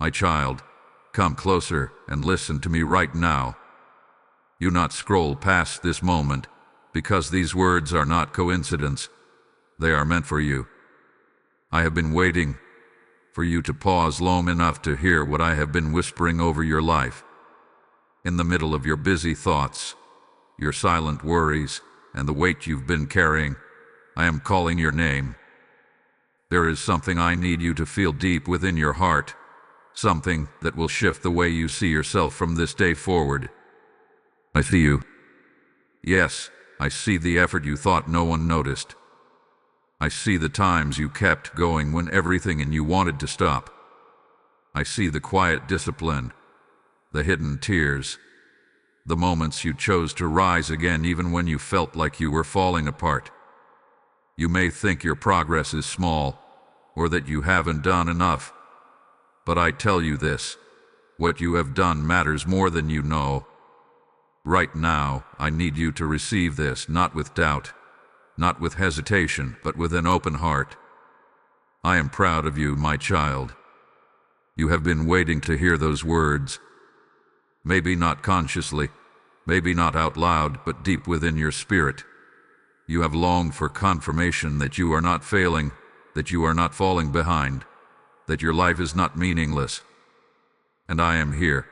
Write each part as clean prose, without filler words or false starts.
My child, come closer and listen to me right now. Do not scroll past this moment, because these words are not coincidence. They are meant for you. I have been waiting for you to pause long enough to hear what I have been whispering over your life. In the middle of your busy thoughts, your silent worries, and the weight you've been carrying, I am calling your name. There is something I need you to feel deep within your heart, something that will shift the way you see yourself from this day forward. I see you. Yes, I see the effort you thought no one noticed. I see the times you kept going when everything in you wanted to stop. I see the quiet discipline, the hidden tears, the moments you chose to rise again even when you felt like you were falling apart. You may think your progress is small, or that you haven't done enough. But I tell you this, what you have done matters more than you know. Right now, I need you to receive this, not with doubt, not with hesitation, but with an open heart. I am proud of you, my child. You have been waiting to hear those words. Maybe not consciously, maybe not out loud, but deep within your spirit. You have longed for confirmation that you are not failing, that you are not falling behind, that your life is not meaningless. And I am here,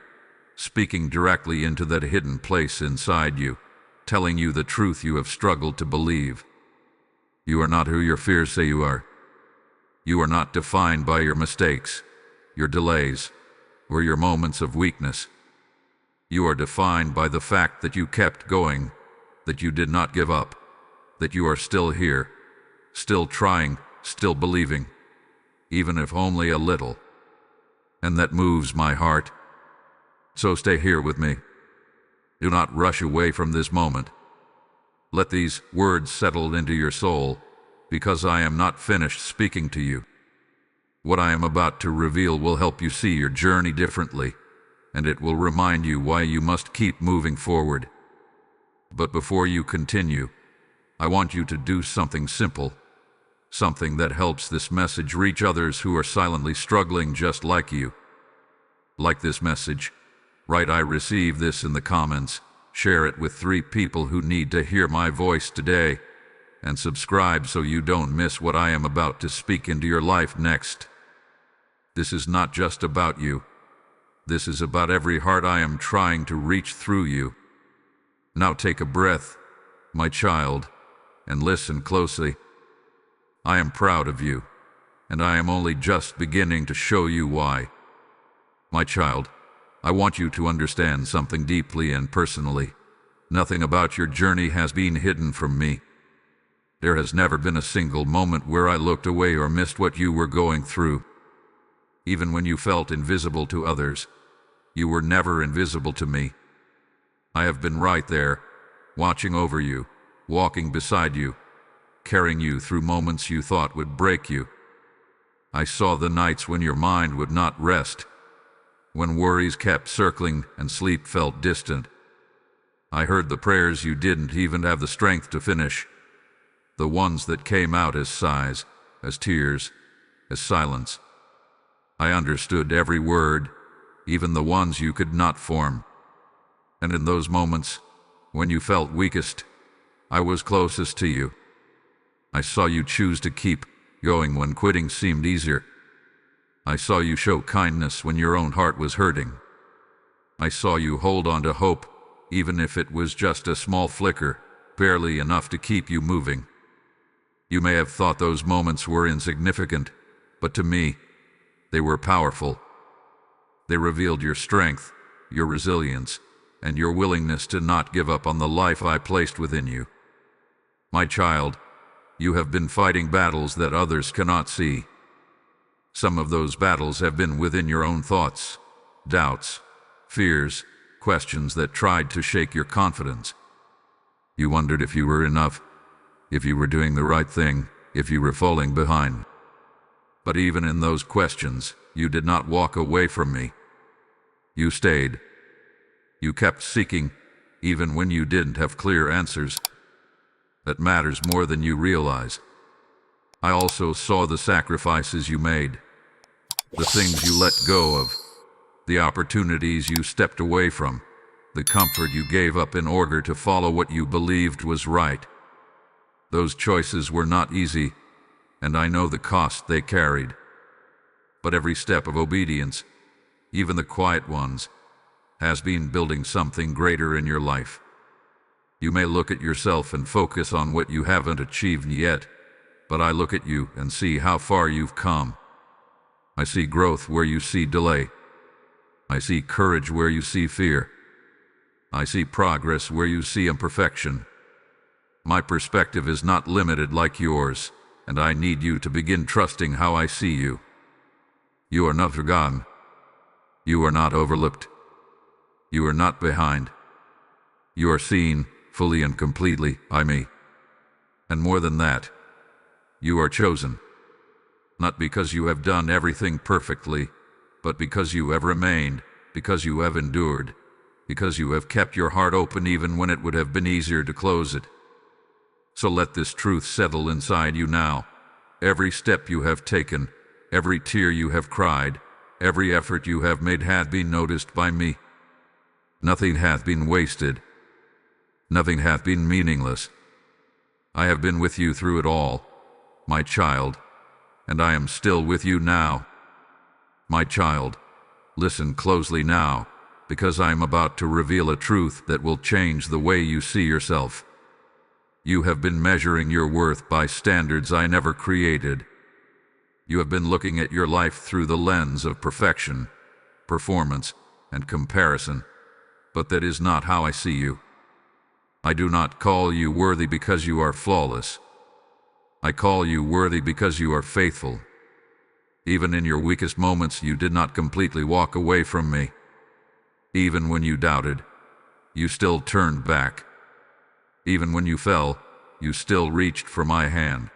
speaking directly into that hidden place inside you, telling you the truth you have struggled to believe. You are not who your fears say you are. You are not defined by your mistakes, your delays, or your moments of weakness. You are defined by the fact that you kept going, that you did not give up, that you are still here, still trying, still believing, even if only a little. And that moves my heart. So stay here with me. Do not rush away from this moment. Let these words settle into your soul, because I am not finished speaking to you. What I am about to reveal will help you see your journey differently, and it will remind you why you must keep moving forward. But before you continue, I want you to do something simple, something that helps this message reach others who are silently struggling just like you. Like this message, write "I receive this" in the comments, share it with 3 people who need to hear my voice today, and subscribe so you don't miss what I am about to speak into your life next. This is not just about you. This is about every heart I am trying to reach through you. Now take a breath, my child, and listen closely. I am proud of you, and I am only just beginning to show you why. My child, I want you to understand something deeply and personally. Nothing about your journey has been hidden from me. There has never been a single moment where I looked away or missed what you were going through. Even when you felt invisible to others, you were never invisible to me. I have been right there, watching over you, walking beside you, carrying you through moments you thought would break you. I saw the nights when your mind would not rest, when worries kept circling and sleep felt distant. I heard the prayers you didn't even have the strength to finish, the ones that came out as sighs, as tears, as silence. I understood every word, even the ones you could not form. And in those moments, when you felt weakest, I was closest to you. I saw you choose to keep going when quitting seemed easier. I saw you show kindness when your own heart was hurting. I saw you hold on to hope, even if it was just a small flicker, barely enough to keep you moving. You may have thought those moments were insignificant, but to me, they were powerful. They revealed your strength, your resilience, and your willingness to not give up on the life I placed within you. My child, you have been fighting battles that others cannot see. Some of those battles have been within your own thoughts, doubts, fears, questions that tried to shake your confidence. You wondered if you were enough, if you were doing the right thing, if you were falling behind. But even in those questions, you did not walk away from me. You stayed. You kept seeking, even when you didn't have clear answers. That matters more than you realize. I also saw the sacrifices you made, the things you let go of, the opportunities you stepped away from, the comfort you gave up in order to follow what you believed was right. Those choices were not easy, and I know the cost they carried. But every step of obedience, even the quiet ones, has been building something greater in your life. You may look at yourself and focus on what you haven't achieved yet, but I look at you and see how far you've come. I see growth where you see delay. I see courage where you see fear. I see progress where you see imperfection. My perspective is not limited like yours, and I need you to begin trusting how I see you. You are not forgotten. You are not overlooked. You are not behind. You are seen fully and completely by me. And more than that, you are chosen. Not because you have done everything perfectly, but because you have remained, because you have endured, because you have kept your heart open even when it would have been easier to close it. So let this truth settle inside you now. Every step you have taken, every tear you have cried, every effort you have made hath been noticed by me. Nothing hath been wasted. Nothing hath been meaningless. I have been with you through it all, my child, and I am still with you now. My child, listen closely now, because I am about to reveal a truth that will change the way you see yourself. You have been measuring your worth by standards I never created. You have been looking at your life through the lens of perfection, performance, and comparison, but that is not how I see you. I do not call you worthy because you are flawless. I call you worthy because you are faithful. Even in your weakest moments, you did not completely walk away from me. Even when you doubted, you still turned back. Even when you fell, you still reached for my hand.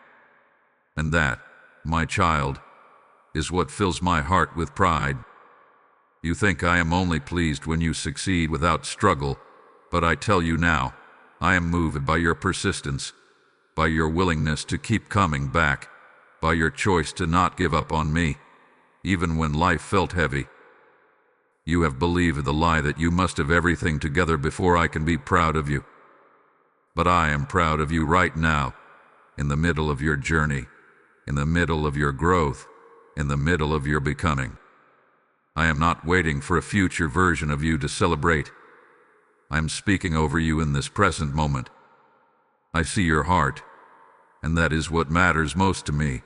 And that, my child, is what fills my heart with pride. You think I am only pleased when you succeed without struggle, but I tell you now, I am moved by your persistence, by your willingness to keep coming back, by your choice to not give up on me, even when life felt heavy. You have believed the lie that you must have everything together before I can be proud of you. But I am proud of you right now, in the middle of your journey, in the middle of your growth, in the middle of your becoming. I am not waiting for a future version of you to celebrate. I am speaking over you in this present moment. I see your heart, and that is what matters most to me.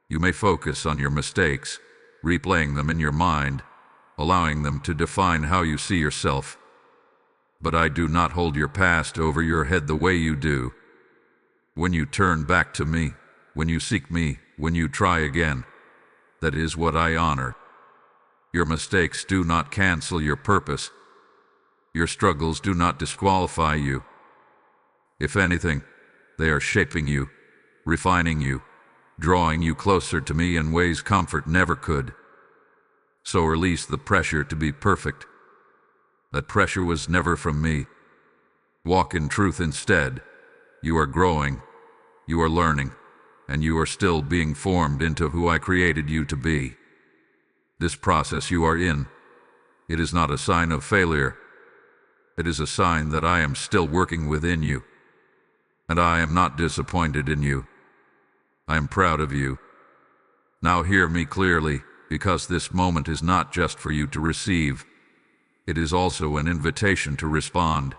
You may focus on your mistakes, replaying them in your mind, allowing them to define how you see yourself. But I do not hold your past over your head the way you do. When you turn back to me, when you seek me, when you try again, that is what I honor. Your mistakes do not cancel your purpose. Your struggles do not disqualify you. If anything, they are shaping you, refining you, drawing you closer to me in ways comfort never could. So release the pressure to be perfect. That pressure was never from me. Walk in truth instead. You are growing, you are learning, and you are still being formed into who I created you to be. This process you are in, it is not a sign of failure. It is a sign that I am still working within you. And I am not disappointed in you. I am proud of you. Now hear me clearly, because this moment is not just for you to receive. It is also an invitation to respond.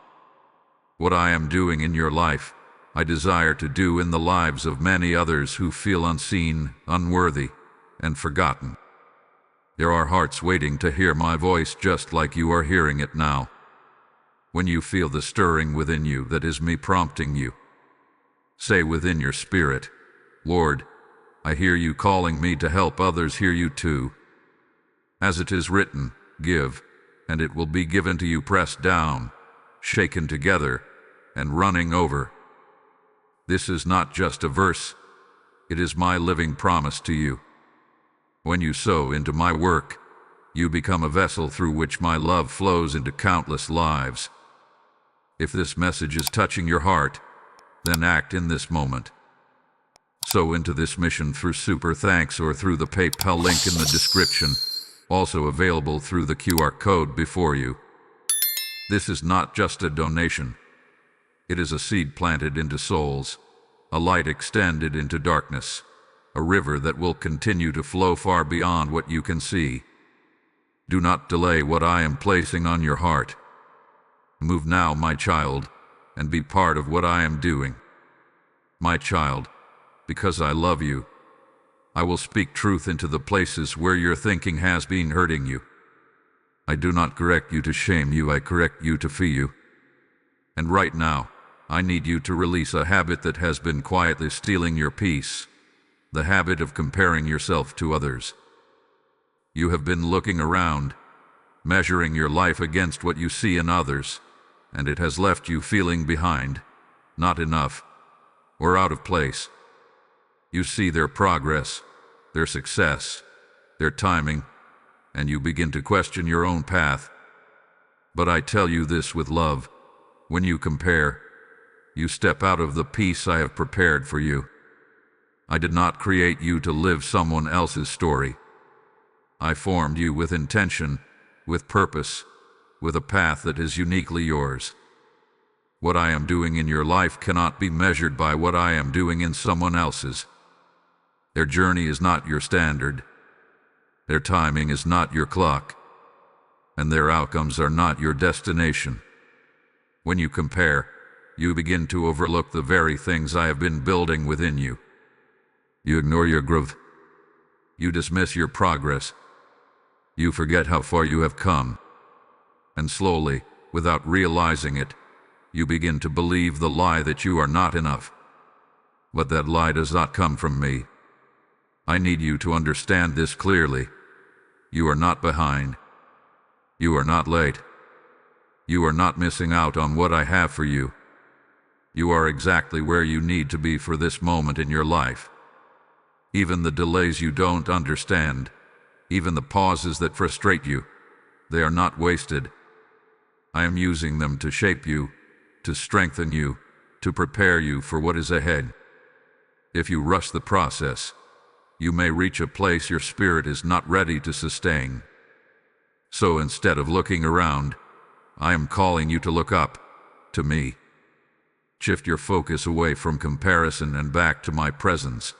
What I am doing in your life, I desire to do in the lives of many others who feel unseen, unworthy, and forgotten. There are hearts waiting to hear my voice just like you are hearing it now. When you feel the stirring within you that is me prompting you, say within your spirit, Lord, I hear you calling me to help others hear you too. As it is written, give, and it will be given to you, pressed down, shaken together, and running over. This is not just a verse, it is my living promise to you. When you sow into my work, you become a vessel through which my love flows into countless lives. If this message is touching your heart, then act in this moment. Sow into this mission through Super Thanks or through the PayPal link in the description. also available through the QR code before you. This is not just a donation. It is a seed planted into souls, a light extended into darkness, a river that will continue to flow far beyond what you can see. Do not delay what I am placing on your heart. Move now, my child, and be part of what I am doing. My child, because I love you, I will speak truth into the places where your thinking has been hurting you. I do not correct you to shame you, I correct you to free you. And right now, I need you to release a habit that has been quietly stealing your peace, the habit of comparing yourself to others. You have been looking around, measuring your life against what you see in others, and it has left you feeling behind, not enough, or out of place. You see their progress, their success, their timing, and you begin to question your own path. But I tell you this with love: when you compare, you step out of the peace I have prepared for you. I did not create you to live someone else's story. I formed you with intention, with purpose, with a path that is uniquely yours. What I am doing in your life cannot be measured by what I am doing in someone else's. Their journey is not your standard. Their timing is not your clock. And their outcomes are not your destination. When you compare, you begin to overlook the very things I have been building within you. You ignore your growth. You dismiss your progress. You forget how far you have come. And slowly, without realizing it, you begin to believe the lie that you are not enough. But that lie does not come from me. I need you to understand this clearly. You are not behind. You are not late. You are not missing out on what I have for you. You are exactly where you need to be for this moment in your life. Even the delays you don't understand, even the pauses that frustrate you, they are not wasted. I am using them to shape you, to strengthen you, to prepare you for what is ahead. If you rush the process, you may reach a place your spirit is not ready to sustain. So instead of looking around, I am calling you to look up, to me. Shift your focus away from comparison and back to my presence.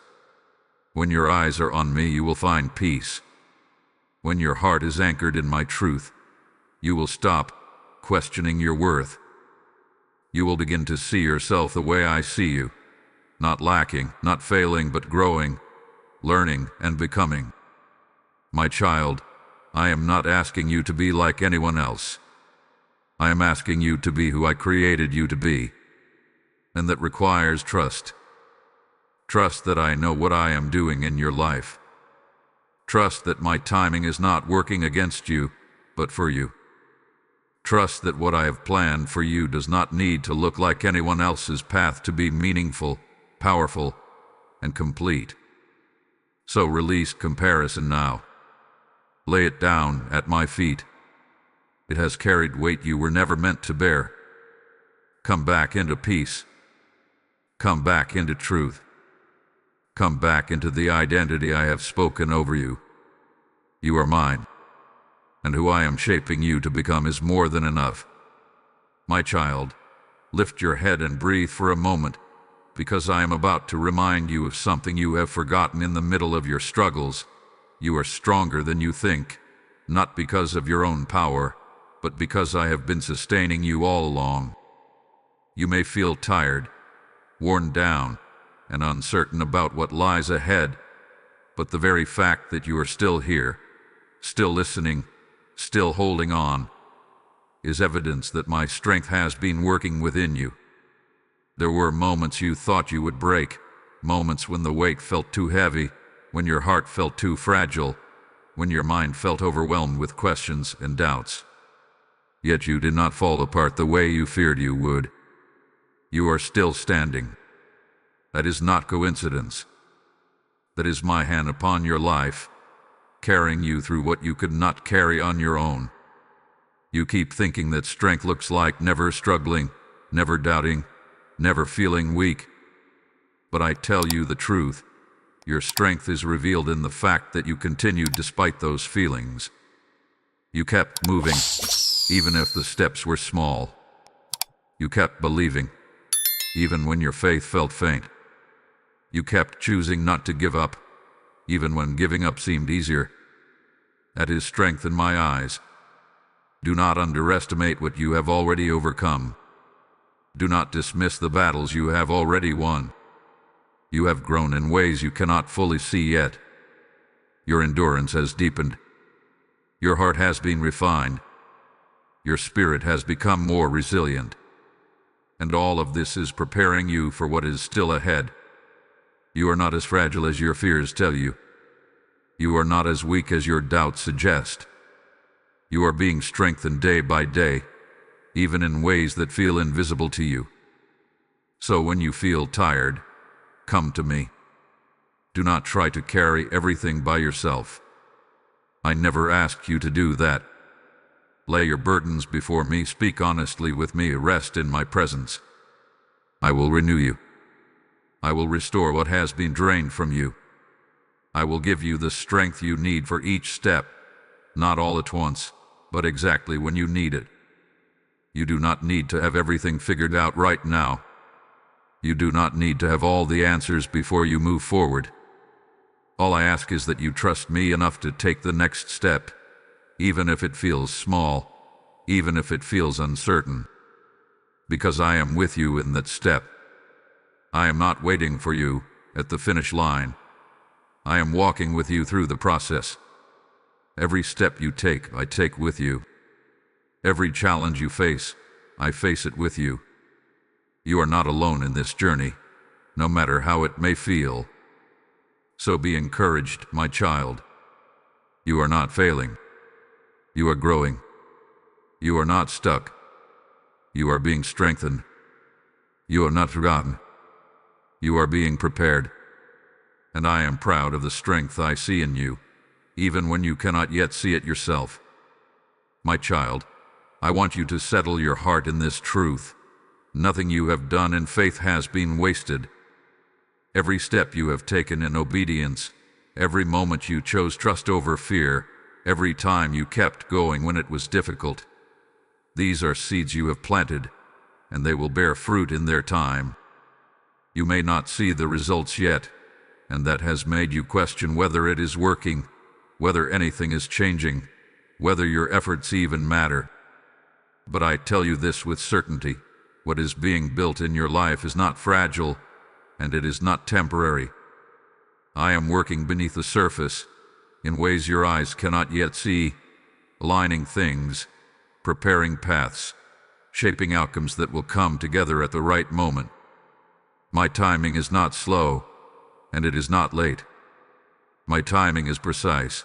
When your eyes are on me, you will find peace. When your heart is anchored in my truth, you will stop questioning your worth. You will begin to see yourself the way I see you, not lacking, not failing, but growing, learning, and becoming. My child, I am not asking you to be like anyone else. I am asking you to be who I created you to be. And that requires trust. Trust that I know what I am doing in your life. Trust that my timing is not working against you, but for you. Trust that what I have planned for you does not need to look like anyone else's path to be meaningful, powerful, and complete. So release comparison now. Lay it down at my feet. It has carried weight you were never meant to bear. Come back into peace. Come back into truth. Come back into the identity I have spoken over you. You are mine, and who I am shaping you to become is more than enough. My child, lift your head and breathe for a moment, because I am about to remind you of something you have forgotten in the middle of your struggles. You are stronger than you think, not because of your own power, but because I have been sustaining you all along. You may feel tired, worn down, and uncertain about what lies ahead, but the very fact that you are still here, still listening, still holding on, is evidence that my strength has been working within you. There were moments you thought you would break, moments when the weight felt too heavy, when your heart felt too fragile, when your mind felt overwhelmed with questions and doubts. Yet you did not fall apart the way you feared you would. You are still standing. That is not coincidence. That is my hand upon your life, carrying you through what you could not carry on your own. You keep thinking that strength looks like never struggling, never doubting, never feeling weak. But I tell you the truth, Your strength is revealed in the fact that you continued despite those feelings. You kept moving, even if the steps were small. You kept believing, even when your faith felt faint. You kept choosing not to give up, even when giving up seemed easier. That is strength in my eyes. Do not underestimate what you have already overcome. Do not dismiss the battles you have already won. You have grown in ways you cannot fully see yet. Your endurance has deepened. Your heart has been refined. Your spirit has become more resilient. And all of this is preparing you for what is still ahead. You are not as fragile as your fears tell you. You are not as weak as your doubts suggest. You are being strengthened day by day, even in ways that feel invisible to you. So when you feel tired, come to me. Do not try to carry everything by yourself. I never asked you to do that. Lay your burdens before me, speak honestly with me, rest in my presence. I will renew you. I will restore what has been drained from you. I will give you the strength you need for each step, not all at once, but exactly when you need it. You do not need to have everything figured out right now. You do not need to have all the answers before you move forward. All I ask is that you trust me enough to take the next step, even if it feels small, even if it feels uncertain, because I am with you in that step. I am not waiting for you at the finish line. I am walking with you through the process. Every step you take, I take with you. Every challenge you face, I face it with you. You are not alone in this journey, no matter how it may feel. So be encouraged, my child. You are not failing. You are growing. You are not stuck. You are being strengthened. You are not forgotten. You are being prepared. And I am proud of the strength I see in you, even when you cannot yet see it yourself. My child, I want you to settle your heart in this truth. Nothing you have done in faith has been wasted. Every step you have taken in obedience, every moment you chose trust over fear, every time you kept going when it was difficult. These are seeds you have planted, and they will bear fruit in their time. You may not see the results yet, and that has made you question whether it is working, whether anything is changing, whether your efforts even matter. But I tell you this with certainty, what is being built in your life is not fragile, and it is not temporary. I am working beneath the surface, in ways your eyes cannot yet see, aligning things, preparing paths, shaping outcomes that will come together at the right moment. My timing is not slow, and it is not late. My timing is precise.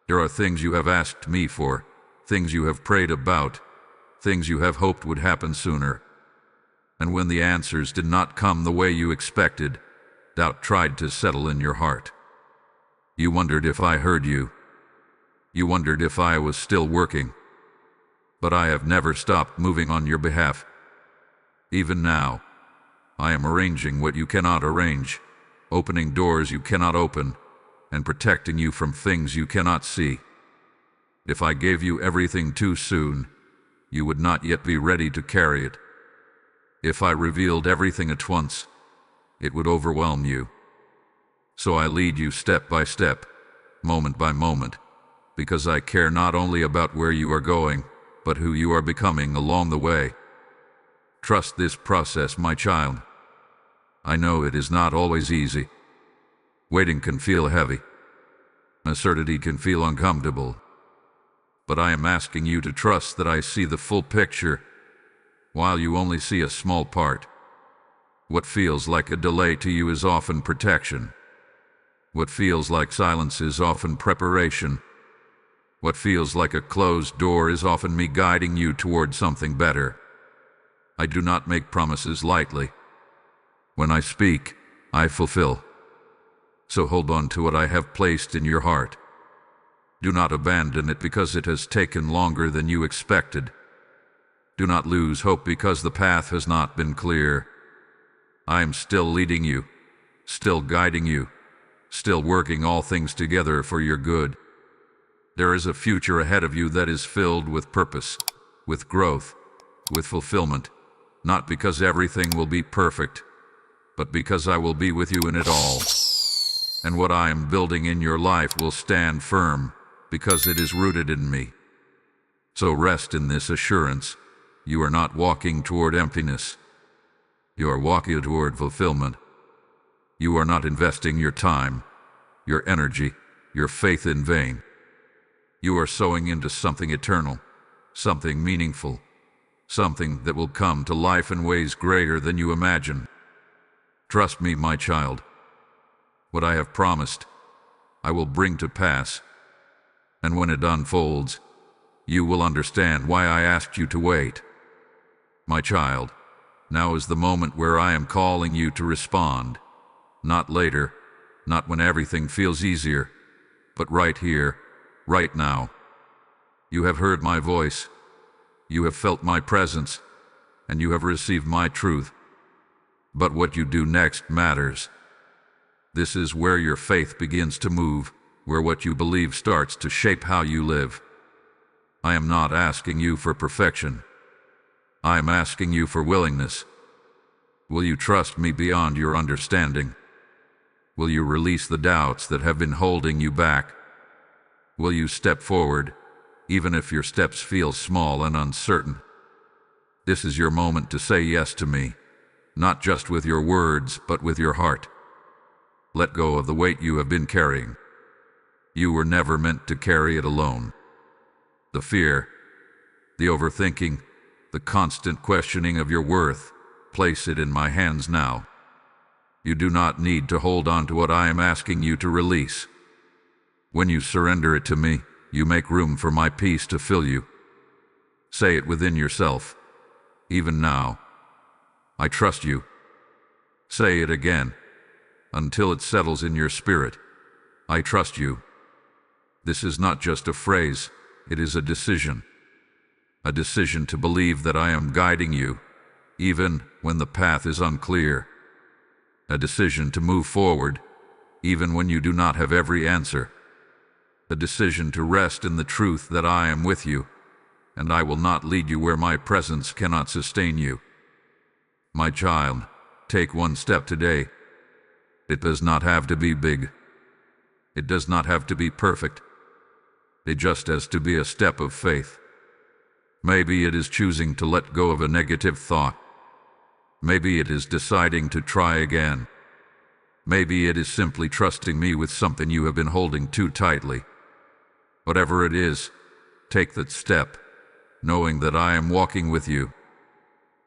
There are things you have asked me for, things you have prayed about, things you have hoped would happen sooner. And when the answers did not come the way you expected, doubt tried to settle in your heart. You wondered if I heard you. You wondered if I was still working. But I have never stopped moving on your behalf. Even now, I am arranging what you cannot arrange, opening doors you cannot open, and protecting you from things you cannot see. If I gave you everything too soon, you would not yet be ready to carry it. If I revealed everything at once, it would overwhelm you. So I lead you step by step, moment by moment, because I care not only about where you are going, but who you are becoming along the way. Trust this process, my child. I know it is not always easy. Waiting can feel heavy. Uncertainty can feel uncomfortable. But I am asking you to trust that I see the full picture, while you only see a small part. What feels like a delay to you is often protection. What feels like silence is often preparation. What feels like a closed door is often me guiding you toward something better. I do not make promises lightly. When I speak, I fulfill. So hold on to what I have placed in your heart. Do not abandon it because it has taken longer than you expected. Do not lose hope because the path has not been clear. I am still leading you, still guiding you, still working all things together for your good. There is a future ahead of you that is filled with purpose, with growth, with fulfillment, not because everything will be perfect, but because I will be with you in it all. And what I am building in your life will stand firm, because it is rooted in me. So rest in this assurance. You are not walking toward emptiness. You are walking toward fulfillment. You are not investing your time, your energy, your faith in vain. You are sowing into something eternal, something meaningful, something that will come to life in ways greater than you imagine. Trust me, my child. What I have promised, I will bring to pass. And when it unfolds, you will understand why I asked you to wait. My child, now is the moment where I am calling you to respond. Not later, not when everything feels easier, but right here, right now. You have heard my voice, you have felt my presence, and you have received my truth. But what you do next matters. This is where your faith begins to move, where what you believe starts to shape how you live. I am not asking you for perfection. I am asking you for willingness. Will you trust me beyond your understanding? Will you release the doubts that have been holding you back? Will you step forward, even if your steps feel small and uncertain? This is your moment to say yes to me, not just with your words, but with your heart. Let go of the weight you have been carrying. You were never meant to carry it alone. The fear, the overthinking, the constant questioning of your worth, place it in my hands now. You do not need to hold on to what I am asking you to release. When you surrender it to me, you make room for my peace to fill you. Say it within yourself. Even now, I trust you. Say it again, until it settles in your spirit. I trust you. This is not just a phrase, it is a decision. A decision to believe that I am guiding you, even when the path is unclear. A decision to move forward, even when you do not have every answer. A decision to rest in the truth that I am with you, and I will not lead you where my presence cannot sustain you. My child, take one step today. It does not have to be big. It does not have to be perfect. It just has to be a step of faith. Maybe it is choosing to let go of a negative thought. Maybe it is deciding to try again. Maybe it is simply trusting me with something you have been holding too tightly. Whatever it is, take that step, knowing that I am walking with you.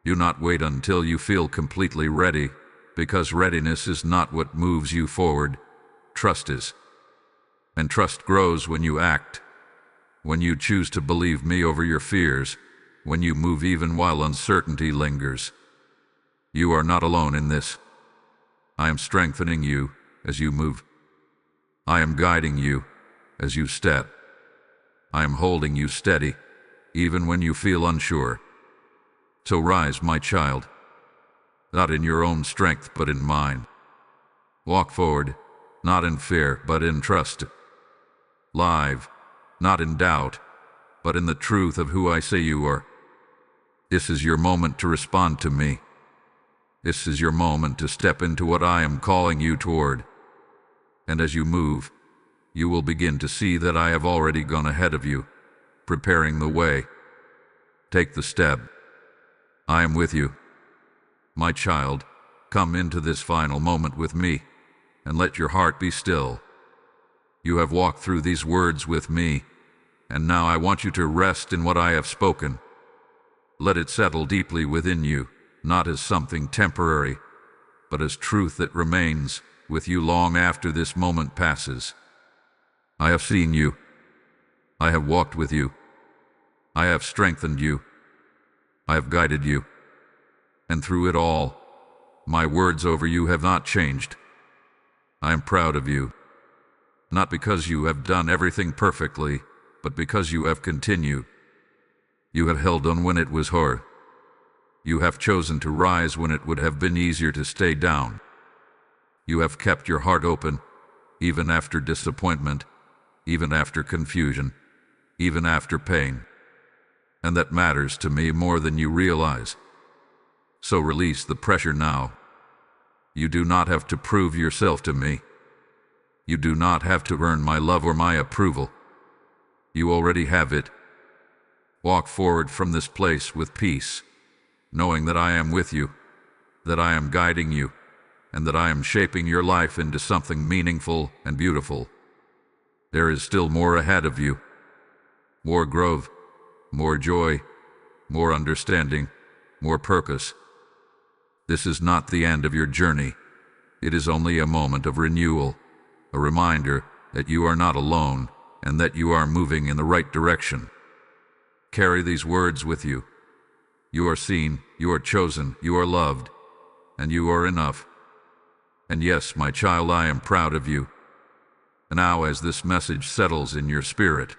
Do not wait until you feel completely ready, because readiness is not what moves you forward. Trust is. And trust grows when you act. When you choose to believe me over your fears, when you move even while uncertainty lingers. You are not alone in this. I am strengthening you as you move. I am guiding you as you step. I am holding you steady, even when you feel unsure. So rise, my child, not in your own strength, but in mine. Walk forward, not in fear, but in trust. Live, not in doubt, but in the truth of who I say you are. This is your moment to respond to me. This is your moment to step into what I am calling you toward. And as you move, you will begin to see that I have already gone ahead of you, preparing the way. Take the step. I am with you. My child, come into this final moment with me, and let your heart be still. You have walked through these words with me, and now I want you to rest in what I have spoken. Let it settle deeply within you, not as something temporary, but as truth that remains with you long after this moment passes. I have seen you. I have walked with you. I have strengthened you. I have guided you. And through it all, my words over you have not changed. I am proud of you, not because you have done everything perfectly, but because you have continued. You have held on when it was hard. You have chosen to rise when it would have been easier to stay down. You have kept your heart open, even after disappointment, even after confusion, even after pain. And that matters to me more than you realize. So release the pressure now. You do not have to prove yourself to me. You do not have to earn my love or my approval. You already have it. Walk forward from this place with peace, knowing that I am with you, that I am guiding you, and that I am shaping your life into something meaningful and beautiful. There is still more ahead of you. More growth, more joy, more understanding, more purpose. This is not the end of your journey. It is only a moment of renewal, a reminder that you are not alone and that you are moving in the right direction. Carry these words with you. You are seen, you are chosen, you are loved, and you are enough. And yes, my child, I am proud of you. And now, as this message settles in your spirit,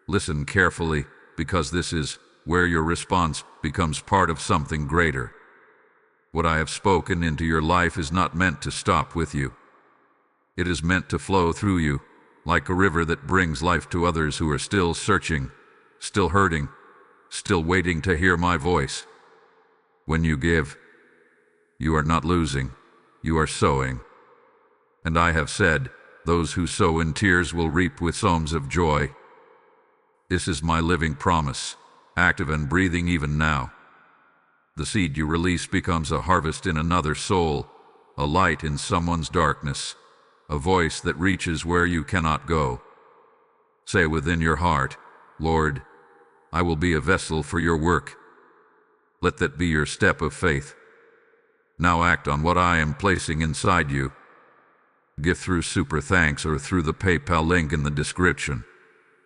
listen carefully, because this is where your response becomes part of something greater. What I have spoken into your life is not meant to stop with you. It is meant to flow through you, like a river that brings life to others who are still searching, still hurting, still waiting to hear my voice. When you give, you are not losing, you are sowing. And I have said, those who sow in tears will reap with songs of joy. This is my living promise, active and breathing even now. The seed you release becomes a harvest in another soul, a light in someone's darkness, a voice that reaches where you cannot go. Say within your heart, Lord, I will be a vessel for your work. Let that be your step of faith. Now act on what I am placing inside you. Give through Super Thanks or through the PayPal link in the description,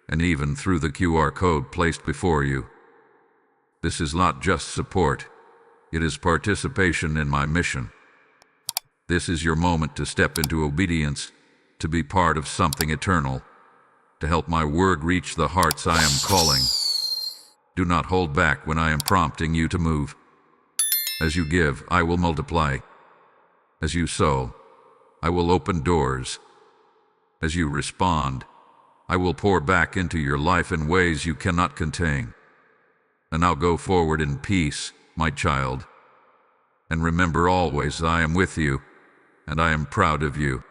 and even through the QR code placed before you. This is not just support. It is participation in my mission. This is your moment to step into obedience, to be part of something eternal, to help my word reach the hearts I am calling. Do not hold back when I am prompting you to move. As you give, I will multiply. As you sow, I will open doors. As you respond, I will pour back into your life in ways you cannot contain. And now go forward in peace, my child. And remember always, I am with you, and I am proud of you.